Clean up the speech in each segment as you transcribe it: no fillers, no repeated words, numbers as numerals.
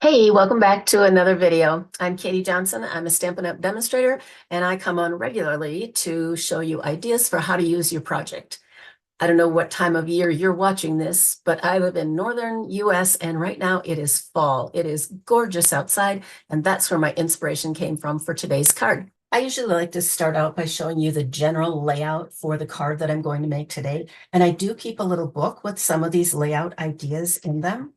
Hey, welcome back to another video. I'm Katie Johnson. I'm a Stampin' Up! Demonstrator, and I come on regularly to show you ideas for how to use your project. I don't know what time of year you're watching this, but I live in northern US, and right now it is fall. It is gorgeous outside, and that's where my inspiration came from for today's card. I usually like to start out by showing you the general layout for the card that I'm going to make today, and I do keep a little book with some of these layout ideas in them.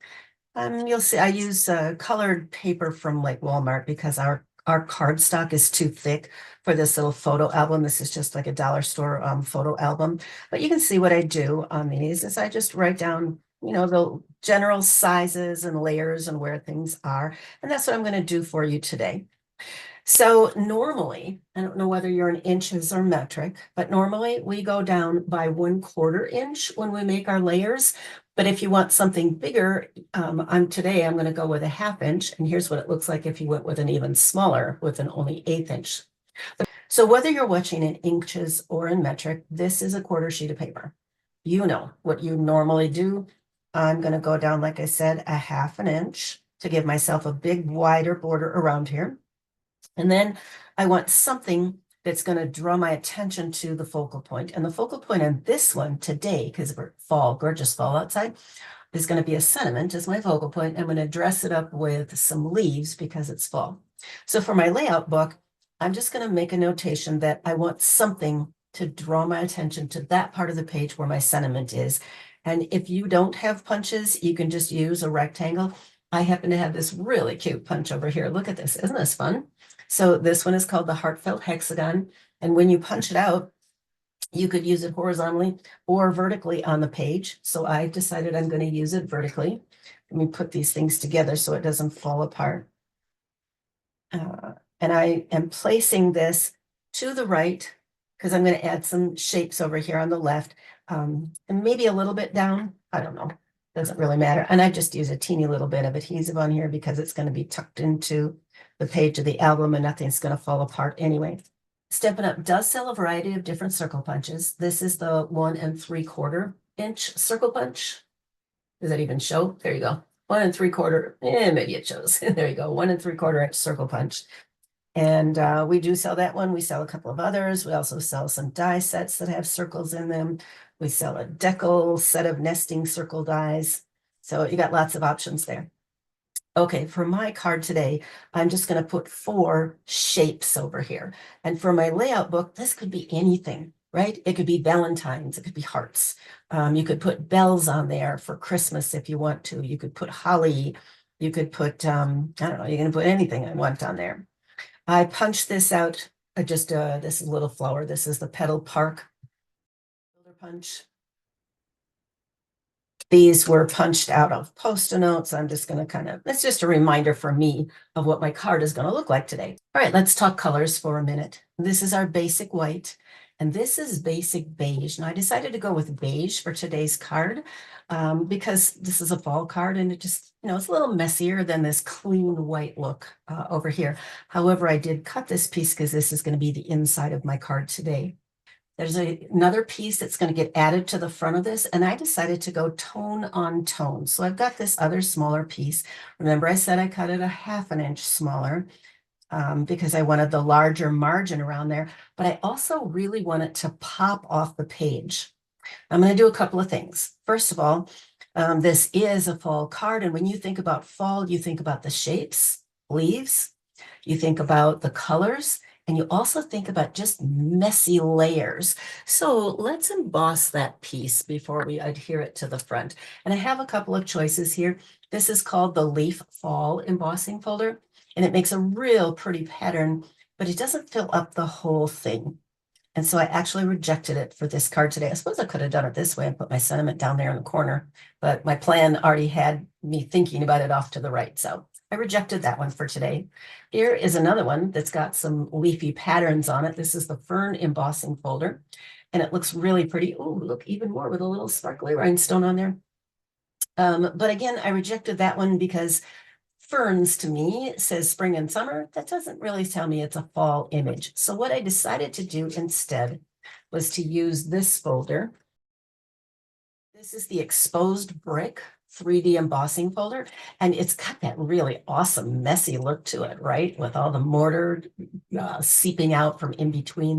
You'll see I use colored paper from like Walmart because our cardstock is too thick for this little photo album. This is just like a dollar store photo album. But you can see what I do on these is I just write down, the general sizes and layers and where things are. And that's what I'm going to do for you today. So normally, I don't know whether you're in inches or metric, but normally we go down by 1/4 inch when we make our layers. But if you want something bigger, today I'm going to go with a 1/2 inch. And here's what it looks like if you went with an even smaller, with an only 1/8 inch. So whether you're watching in inches or in metric, this is a 1/4 sheet of paper. You know what you normally do. I'm going to go down, like I said, a 1/2 inch to give myself a big wider border around here. And then I want something that's going to draw my attention to the focal point. And the focal point on this one today, because we're fall, gorgeous fall outside, is going to be a sentiment as my focal point. I'm going to dress it up with some leaves because it's fall. So for my layout book, I'm just going to make a notation that I want something to draw my attention to that part of the page where my sentiment is. And if you don't have punches, you can just use a rectangle. I happen to have this really cute punch over here. Look at this. Isn't this fun? So this one is called the Heartfelt Hexagon. And when you punch it out, you could use it horizontally or vertically on the page. So I decided I'm going to use it vertically. Let me put these things together so it doesn't fall apart. And I am placing this to the right because I'm going to add some shapes over here on the left, and maybe a little bit down. I don't know. Doesn't really matter. And I just use a teeny little bit of adhesive on here because it's going to be tucked into the page of the album and nothing's going to fall apart anyway. Stampin' Up! Does sell a variety of different circle punches. This is the 1 3/4 inch circle punch. Does that even show? There you go. 1 3/4. Maybe it shows. There you go. 1 3/4 inch circle punch. And we do sell that one. We sell a couple of others. We also sell some die sets that have circles in them. We sell a decal set of nesting circle dies. So you got lots of options there. Okay, for my card today, I'm just going to put 4 shapes over here. And for my layout book, this could be anything, right? It could be Valentine's, it could be hearts. You could put bells on there for Christmas if you want to. You could put holly. You could put, I don't know, you're going to put anything I want on there. I punched this out, this is a little flower. This is the Petal Park Builder Punch. These were punched out of Post-it notes. I'm just going to it's just a reminder for me of what my card is going to look like today. All right, let's talk colors for a minute. This is our basic white, and this is basic beige. Now I decided to go with beige for today's card because this is a fall card and it just, it's a little messier than this clean white look over here. However, I did cut this piece because this is going to be the inside of my card today. There's another piece that's going to get added to the front of this, and I decided to go tone on tone. So I've got this other smaller piece. Remember, I said I cut it a 1/2 inch smaller because I wanted the larger margin around there, but I also really want it to pop off the page. I'm going to do a couple of things. First of all, this is a fall card, and when you think about fall, you think about the shapes, leaves, you think about the colors, and you also think about just messy layers. So let's emboss that piece before we adhere it to the front. And I have a couple of choices here. This is called the Leaf Fall embossing folder, and it makes a real pretty pattern, but it doesn't fill up the whole thing. And so I actually rejected it for this card today. I suppose I could have done it this way and put my sentiment down there in the corner, but my plan already had me thinking about it off to the right. So I rejected that one for today. Here is another one that's got some leafy patterns on it. This is the Fern embossing folder, and it looks really pretty. Oh, look, even more with a little sparkly rhinestone on there. But again, I rejected that one because ferns to me says spring and summer. That doesn't really tell me it's a fall image. So what I decided to do instead was to use this folder. This is the exposed brick 3D embossing folder, and it's got that really awesome messy look to it, right? With all the mortar seeping out from in between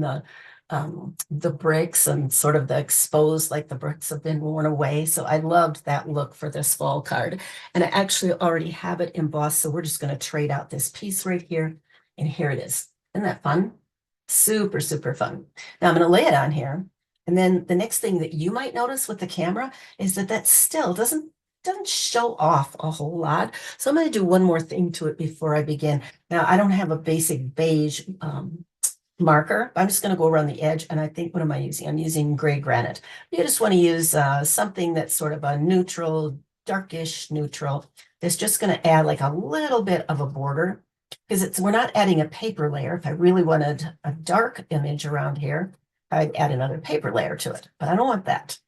the bricks and sort of the exposed, like the bricks have been worn away. So I loved that look for this fall card. And I actually already have it embossed. So we're just going to trade out this piece right here. And here it is. Isn't that fun? Super, super fun. Now I'm going to lay it on here. And then the next thing that you might notice with the camera is that that still doesn't show off a whole lot. So I'm going to do one more thing to it before I begin. Now I don't have a basic beige marker. I'm just going to go around the edge, and I think, what am I using? I'm using gray granite. You just want to use something that's sort of a neutral, darkish neutral. It's just going to add like a little bit of a border, because we're not adding a paper layer. If I really wanted a dark image around here, I'd add another paper layer to it, but I don't want that.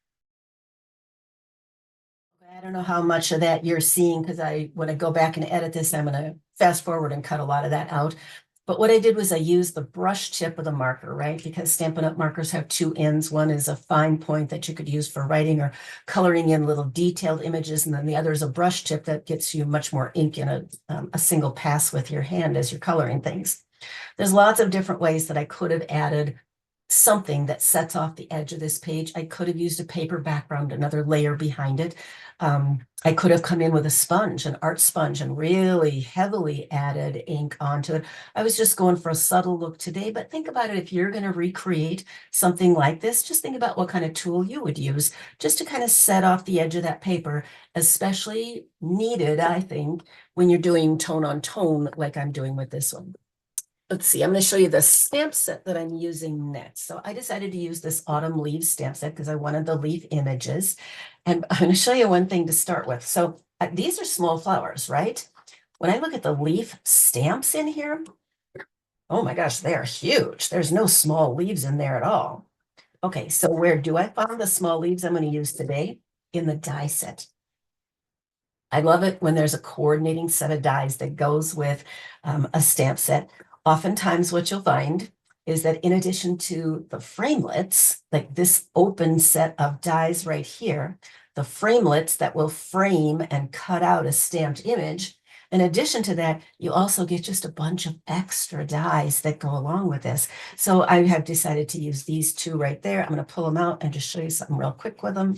I don't know how much of that you're seeing, because when I go back and edit this, I'm going to fast forward and cut a lot of that out. But what I did was I used the brush tip of the marker, right? Because Stampin' Up! Markers have two ends. One is a fine point that you could use for writing or coloring in little detailed images. And then the other is a brush tip that gets you much more ink in a single pass with your hand as you're coloring things. There's lots of different ways that I could have added something that sets off the edge of this page. I could have used a paper background, another layer behind it. I could have come in with a sponge, an art sponge, and really heavily added ink onto it. I was just going for a subtle look today, but think about it. If you're going to recreate something like this, just think about what kind of tool you would use just to kind of set off the edge of that paper, especially needed, I think, when you're doing tone on tone like I'm doing with this one. Let's see, I'm going to show you the stamp set that I'm using next. So I decided to use this autumn leaves stamp set because I wanted the leaf images. And I'm going to show you one thing to start with. So these are small flowers, right? When I look at the leaf stamps in here, oh my gosh, they are huge. There's no small leaves in there at all. Okay, so where do I find the small leaves I'm going to use today? In the die set. I love it when there's a coordinating set of dies that goes with a stamp set. Oftentimes what you'll find is that in addition to the framelits, like this open set of dies right here, the framelits that will frame and cut out a stamped image, in addition to that, you also get just a bunch of extra dies that go along with this. So I have decided to use these two right there. I'm going to pull them out and just show you something real quick with them.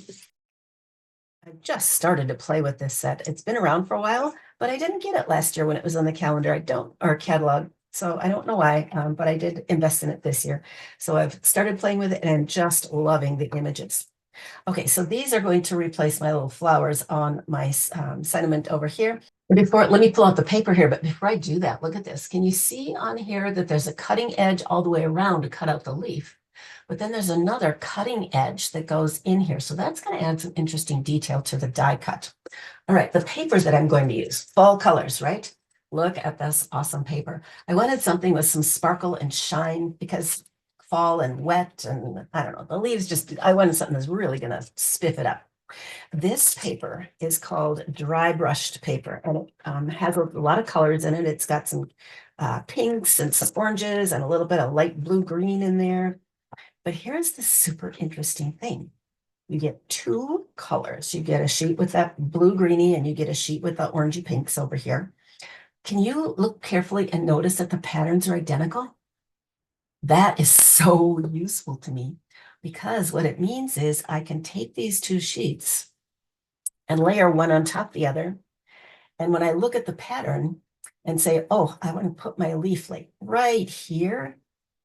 I've just started to play with this set. It's been around for a while, but I didn't get it last year when it was on the calendar. Or catalog. So I don't know why, but I did invest in it this year. So I've started playing with it and I'm just loving the images. Okay, so these are going to replace my little flowers on my sentiment over here. Let me pull out the paper here, but before I do that, look at this. Can you see on here that there's a cutting edge all the way around to cut out the leaf? But then there's another cutting edge that goes in here. So that's going to add some interesting detail to the die cut. All right, the papers that I'm going to use, fall colors, right? Look at this awesome paper. I wanted something with some sparkle and shine because fall and wet and I don't know, the leaves I wanted something that's really going to spiff it up. This paper is called dry brushed paper, and it has a lot of colors in it. It's got some pinks and some oranges and a little bit of light blue green in there. But here's the super interesting thing. You get two colors. You get a sheet with that blue greeny and you get a sheet with the orangey pinks over here. Can you look carefully and notice that the patterns are identical? That is so useful to me because what it means is I can take these two sheets and layer one on top of the other. And when I look at the pattern and say, oh, I want to put my leaf like right here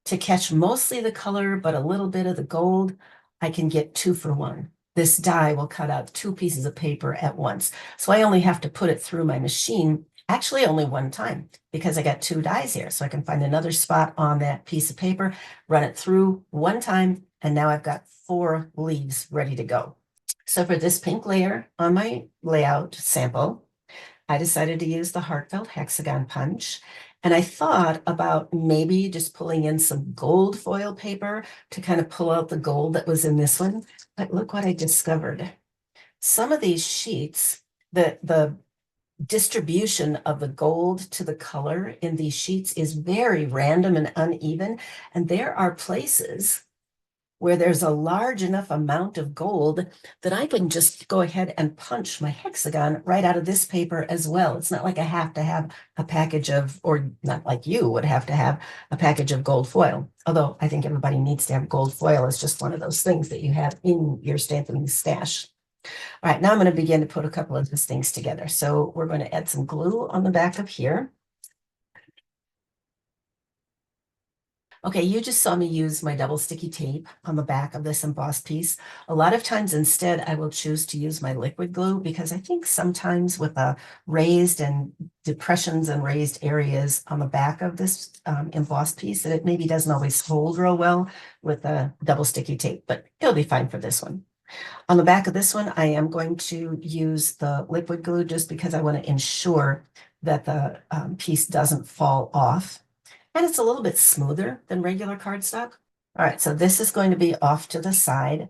to catch mostly the color, but a little bit of the gold, I can get 2 for 1. This die will cut out 2 pieces of paper at once. So I only have to put it through my machine, actually only one time, because I got 2 dies here. So I can find another spot on that piece of paper, run it through one time, and now I've got 4 leaves ready to go. So for this pink layer on my layout sample, I decided to use the Heartfelt Hexagon Punch. And I thought about maybe just pulling in some gold foil paper to kind of pull out the gold that was in this one. But look what I discovered. Some of these sheets, the distribution of the gold to the color in these sheets is very random and uneven. And there are places where there's a large enough amount of gold that I can just go ahead and punch my hexagon right out of this paper as well. It's not like I have to have a package of, or not like you would have to have a package of gold foil. Although I think everybody needs to have gold foil. It's just one of those things that you have in your Stampin' stash. All right, now I'm going to begin to put a couple of these things together. So we're going to add some glue on the back of here. Okay, you just saw me use my double sticky tape on the back of this embossed piece. A lot of times instead, I will choose to use my liquid glue because I think sometimes with raised and depressions and raised areas on the back of this embossed piece, that it maybe doesn't always hold real well with the double sticky tape, but it'll be fine for this one. On the back of this one, I am going to use the liquid glue just because I want to ensure that the piece doesn't fall off. And it's a little bit smoother than regular cardstock. All right, so this is going to be off to the side.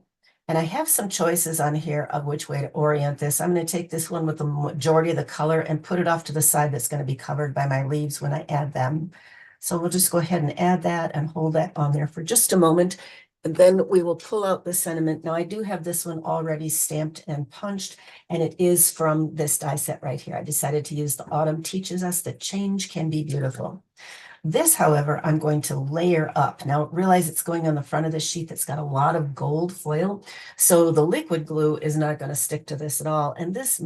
And I have some choices on here of which way to orient this. I'm going to take this one with the majority of the color and put it off to the side that's going to be covered by my leaves when I add them. So we'll just go ahead and add that and hold that on there for just a moment. And then we will pull out the sentiment. Now I do have this one already stamped and punched, and it is from this die set right here. I decided to use the Autumn Teaches Us That Change Can Be Beautiful. This, however, I'm going to layer up. Now, realize it's going on the front of the sheet that's got a lot of gold foil. So the liquid glue is not going to stick to this at all. And this,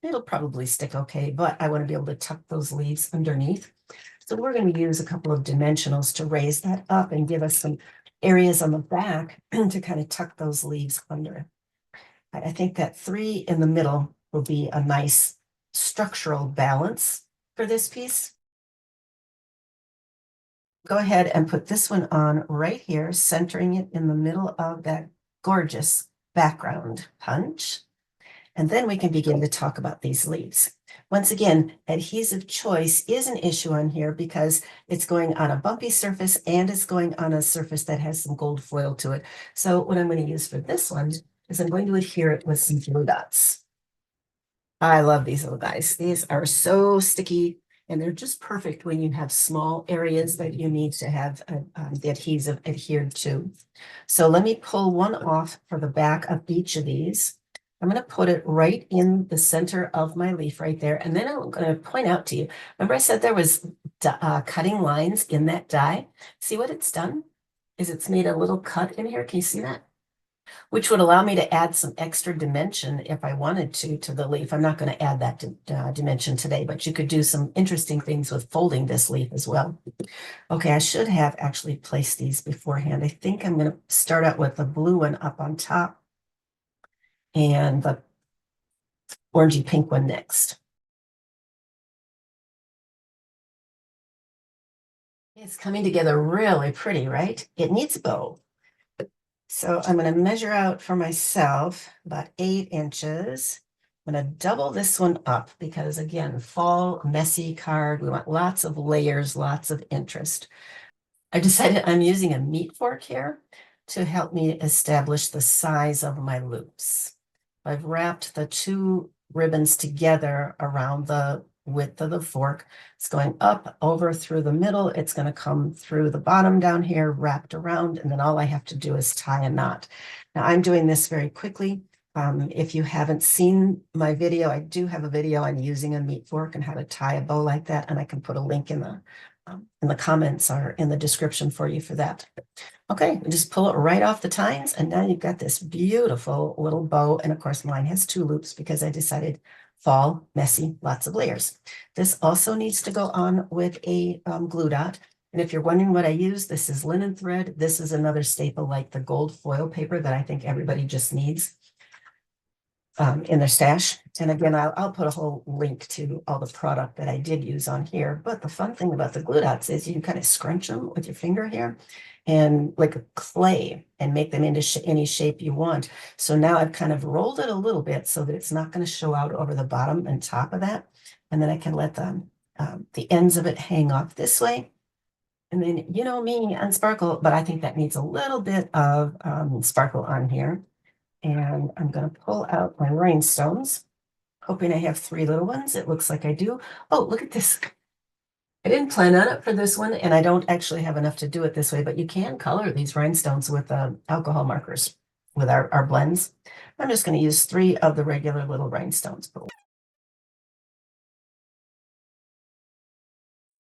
it'll probably stick okay, but I want to be able to tuck those leaves underneath. So we're going to use a couple of dimensionals to raise that up and give us some areas on the back to kind of tuck those leaves under. I think that 3 in the middle will be a nice structural balance for this piece. Go ahead and put this one on right here, centering it in the middle of that gorgeous background punch. And then we can begin to talk about these leaves. Once again, adhesive choice is an issue on here because it's going on a bumpy surface and it's going on a surface that has some gold foil to it. So what I'm going to use for this one is I'm going to adhere it with some glue dots. I love these little guys. These are so sticky. And they're just perfect when you have small areas that you need to have the adhesive adhered to. So let me pull one off for the back of each of these. I'm going to put it right in the center of my leaf right there. And then I'm going to point out to you, remember I said there was cutting lines in that die? See what it's done? Is it's made a little cut in here. Can you see that? Which would allow me to add some extra dimension if I wanted to the leaf. I'm not going to add that dimension today, but you could do some interesting things with folding this leaf as well. Okay, I should have actually placed these beforehand. I think I'm going to start out with the blue one up on top and the orangey pink one next. It's coming together really pretty, right? It needs a bow. So I'm going to measure out for myself about 8 inches. I'm going to double this one up because, again, fall, messy card. We want lots of layers, lots of interest. I decided I'm using a meat fork here to help me establish the size of my loops. I've wrapped the 2 ribbons together around the width of the fork. It's going up, over, through the middle. It's going to come through the bottom down here, wrapped around, and then all I have to do is tie a knot. Now I'm doing this very quickly. If you haven't seen my video, I do have a video on using a meat fork and how to tie a bow like that, and I can put a link in the comments or in the description for you for that. Okay, just pull it right off the tines, and now you've got this beautiful little bow. And of course, mine has 2 loops because I decided fall, messy, lots of layers. This also needs to go on with a glue dot. And if you're wondering what I use, this is linen thread. This is another staple like the gold foil paper that I think everybody just needs in their stash. And again, I'll put a whole link to all the product that I did use on here. But the fun thing about the glue dots is you can kind of scrunch them with your finger here and like a clay and make them into any shape you want. So now I've kind of rolled it a little bit so that it's not going to show out over the bottom and top of that. And then I can let the ends of it hang off this way. And then, you know me and sparkle, but I think that needs a little bit of sparkle on here. And I'm going to pull out my rhinestones, hoping I have 3 little ones. It looks like I do. Oh, look at this. I didn't plan on it for this one, and I don't actually have enough to do it this way, but you can color these rhinestones with alcohol markers with our blends. I'm just going to use 3 of the regular little rhinestones.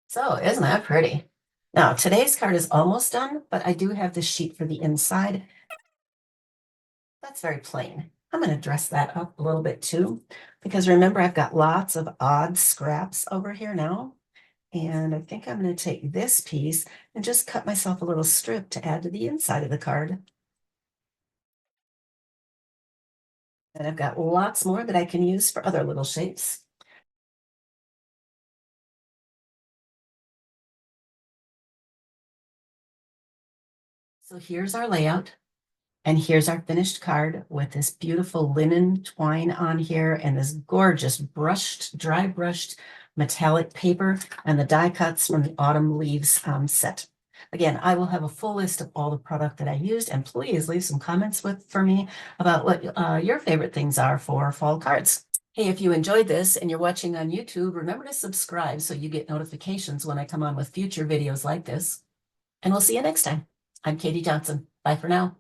So isn't that pretty? Now, today's card is almost done, but I do have this sheet for the inside. That's very plain. I'm going to dress that up a little bit too, because remember, I've got lots of odd scraps over here now. And I think I'm going to take this piece and just cut myself a little strip to add to the inside of the card. And I've got lots more that I can use for other little shapes. So here's our layout. And here's our finished card with this beautiful linen twine on here and this gorgeous dry brushed metallic paper and the die cuts from the autumn leaves set. Again, I will have a full list of all the product that I used, and please leave some comments for me about what your favorite things are for fall cards. Hey, if you enjoyed this and you're watching on YouTube, remember to subscribe so you get notifications when I come on with future videos like this. And we'll see you next time. I'm Katie Johnson. Bye for now.